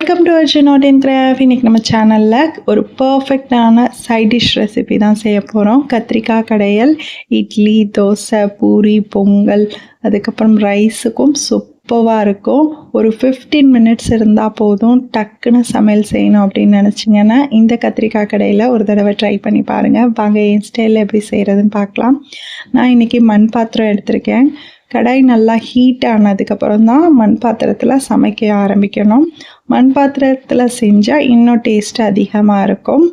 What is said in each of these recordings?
Welcome to Arjun art and craft. இன்றைக்கி நம்ம சேனலில் ஒரு பர்ஃபெக்டான சைட் டிஷ் ரெசிபி தான் செய்ய போகிறோம். கத்திரிக்காய் கடையல், இட்லி, தோசை, பூரி, பொங்கல், அதுக்கப்புறம் ரைஸுக்கும் சூப்பராக இருக்கும். ஒரு 15 மினிட்ஸ் இருந்தால் போதும். டக்குன்னு சமையல் செய்யணும் அப்படின்னு நினச்சிங்கன்னா இந்த கத்திரிக்காய் கடையில் ஒரு தடவை ட்ரை பண்ணி பாருங்கள். வாங்க என் ஸ்டைலில் எப்படி செய்கிறதுன்னு பார்க்கலாம். நான் இன்றைக்கி மண் பாத்திரம் எடுத்திருக்கேன். கடாய் நல்லா ஹீட் ஆனதுக்கப்புறம் தான் மண் பாத்திரத்தில் சமைக்க ஆரம்பிக்கணும். மண் பாத்திரத்தில் செஞ்சால் இன்னும் டேஸ்ட் அதிகமாக இருக்கும்.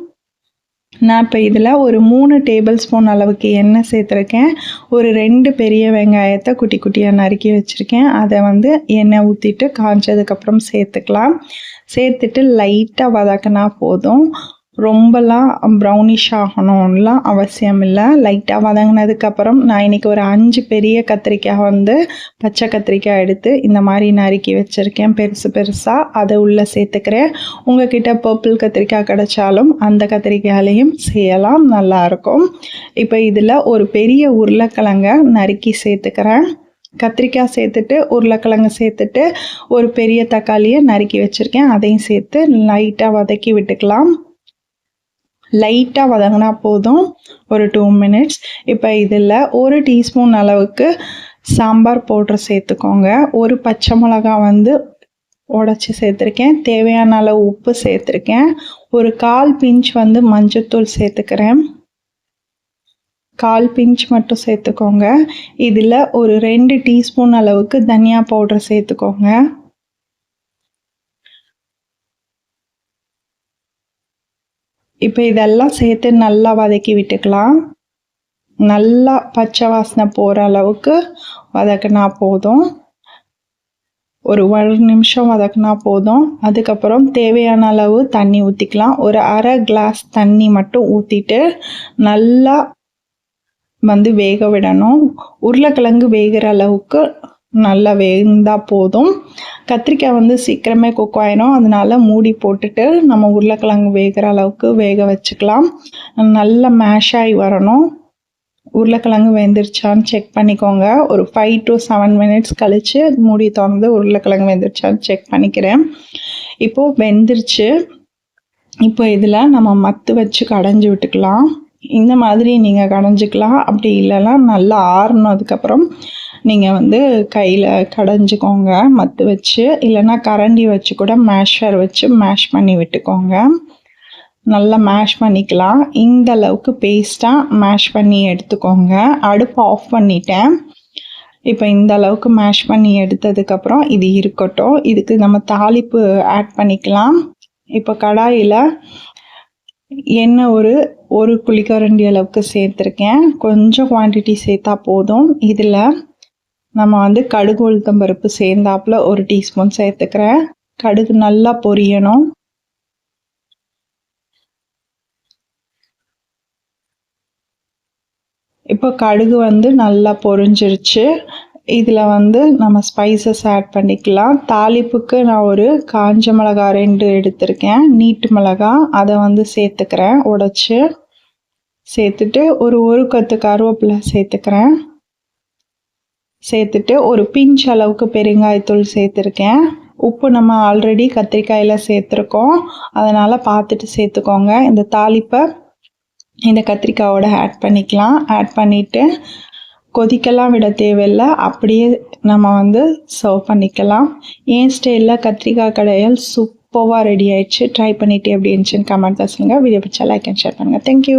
நான் இப்போ இதில் ஒரு 3 டேபிள் ஸ்பூன் அளவுக்கு எண்ணெய் சேர்த்துருக்கேன். ஒரு 2 பெரிய வெங்காயத்தை குட்டி குட்டியாக நறுக்கி வச்சுருக்கேன். அதை எண்ணெய் ஊற்றிட்டு காய்ச்சதுக்கப்புறம் சேர்த்துக்கலாம். சேர்த்துட்டு லைட்டாக வதக்கினா போதும். ரொம்பலாம் ப்ரௌனிஷ் ஆகணும்லாம் அவசியம் இல்லை. லைட்டாக வதங்கினதுக்கப்புறம் நான் இன்றைக்கி ஒரு 5 பெரிய கத்திரிக்காய் பச்சை கத்திரிக்காய் எடுத்து இந்த மாதிரி நறுக்கி வச்சுருக்கேன் பெருசு பெருசாக. அதை உள்ளே சேர்த்துக்கிறேன். உங்கள்கிட்ட பர்பிள் கத்திரிக்காய் கிடைச்சாலும் அந்த கத்திரிக்காயிலையும் செய்யலாம், நல்லாயிருக்கும். இப்போ இதில் ஒரு பெரிய உருளைக்கிழங்கை நறுக்கி சேர்த்துக்கிறேன். கத்திரிக்காய் சேர்த்துட்டு உருளைக்கிழங்கு சேர்த்துட்டு ஒரு பெரிய தக்காளியை நறுக்கி வச்சுருக்கேன். அதையும் சேர்த்து லைட்டாக வதக்கி விட்டுக்கலாம். லைட்டாக வதங்கினா போதும், ஒரு 2 மினிட்ஸ். இப்போ இதில் 1 டீஸ்பூன் அளவுக்கு சாம்பார் பவுட்ரு சேர்த்துக்கோங்க. ஒரு பச்சை மிளகா உடச்சி சேர்த்துருக்கேன். தேவையான அளவு உப்பு சேர்த்துருக்கேன். ஒரு 1/4 பிஞ்ச் மஞ்சத்தூள் சேர்த்துக்கிறேன். 1/4 பிஞ்ச் மட்டும் சேர்த்துக்கோங்க. இதில் ஒரு 2 டீஸ்பூன் அளவுக்கு தனியா பவுட்ரு சேர்த்துக்கோங்க. இப்போ இதெல்லாம் சேர்த்து நல்லா வதக்கி விட்டுக்கலாம். நல்லா பச்சை வாசனை போகிற அளவுக்கு வதக்கினா போதும். ஒரு 1 நிமிஷம் வதக்கினா போதும். அதுக்கப்புறம் தேவையான அளவு தண்ணி ஊற்றிக்கலாம். ஒரு 1/2 கிளாஸ் தண்ணி மட்டும் ஊற்றிட்டு நல்லா வேக விடணும். உருளைக்கிழங்கு வேகிற அளவுக்கு நல்லா வேந்தால் போதும். கத்திரிக்காய் சீக்கிரமே குக் ஆயிடும். அதனால மூடி போட்டுட்டு நம்ம உருளைக்கிழங்கு வேகிற அளவுக்கு வேக வச்சுக்கலாம். நல்லா மேஷ் ஆகி வரணும். உருளைக்கிழங்கு வெந்துருச்சான்னு செக் பண்ணிக்கோங்க. ஒரு 5 to 7 மினிட்ஸ் கழித்து மூடி திறந்து உருளைக்கிழங்கு வெந்துருச்சான்னு செக் பண்ணிக்கிறேன். இப்போது வெந்துருச்சு. இப்போ இதில் நம்ம மத்து வச்சு கடைஞ்சி விட்டுக்கலாம். இந்த மாதிரி நீங்கள் கடைஞ்சிக்கலாம். அப்படி இல்லைன்னா நல்லா ஆறுனதுக்கப்புறம் நீங்கள் கையில் கடைஞ்சிக்கோங்க மத்து வச்சு. இல்லைன்னா கரண்டி வச்சு கூட மேஷர் வச்சு மேஷ் பண்ணி விட்டுக்கோங்க. நல்லா மேஷ் பண்ணிக்கலாம். இந்த அளவுக்கு பேஸ்ட்டாக மேஷ் பண்ணி எடுத்துக்கோங்க. அடுப்பு ஆஃப் பண்ணிட்டேன். இப்போ இந்த அளவுக்கு மேஷ் பண்ணி எடுத்ததுக்கப்புறம் இது இருக்கட்டும். இதுக்கு நம்ம தாளிப்பு ஆட் பண்ணிக்கலாம். இப்போ கடாயில் எண்ணெய் ஒரு குழிக்கரண்டி அளவுக்கு சேர்த்துருக்கேன். கொஞ்சம் குவான்டிட்டி சேர்த்தா போதும். இதில் நம்ம கடுகு உளுத்தம் பருப்பு சேர்ந்தாப்புல 1 டீஸ்பூன் சேர்த்துக்கிறேன். கடுகு நல்லா பொரியணும். இப்போ கடுகு நல்லா பொரிஞ்சிருச்சு. இதில் நம்ம ஸ்பைசஸ் ஆட் பண்ணிக்கலாம். தாளிப்புக்கு நான் ஒரு காஞ்ச மிளகா 2 எடுத்திருக்கேன். நீட்டு மிளகா அதை சேர்த்துக்கிறேன். உடைச்சி சேர்த்துட்டு ஒரு கொத்து கருவேப்பிலை சேர்த்துக்கிறேன். சேர்த்துட்டு ஒரு பிஞ்ச் அளவுக்கு பெருங்காயத்தூள் சேர்த்துருக்கேன். உப்பு நம்ம ஆல்ரெடி கத்திரிக்காயில் சேர்த்துருக்கோம். அதனால் பார்த்துட்டு சேர்த்துக்கோங்க. இந்த தாளிப்பை இந்த கத்திரிக்காயோட ஆட் பண்ணிக்கலாம். ஆட் பண்ணிவிட்டு கொதிக்கலாம் விட தேவையில்லை. அப்படியே நம்ம சர்வ் பண்ணிக்கலாம். என் ஸ்டைலில் கத்திரிக்காய் கடையல் சூப்பராக ரெடி ஆயிடுச்சு. ட்ரை பண்ணிவிட்டு எப்படி இருந்துச்சுன்னு கமெண்ட் சொல்லுங்கள். வீடியோ பிடிச்சா லைக் அண்ட் ஷேர் பண்ணுங்கள். தேங்க்யூ.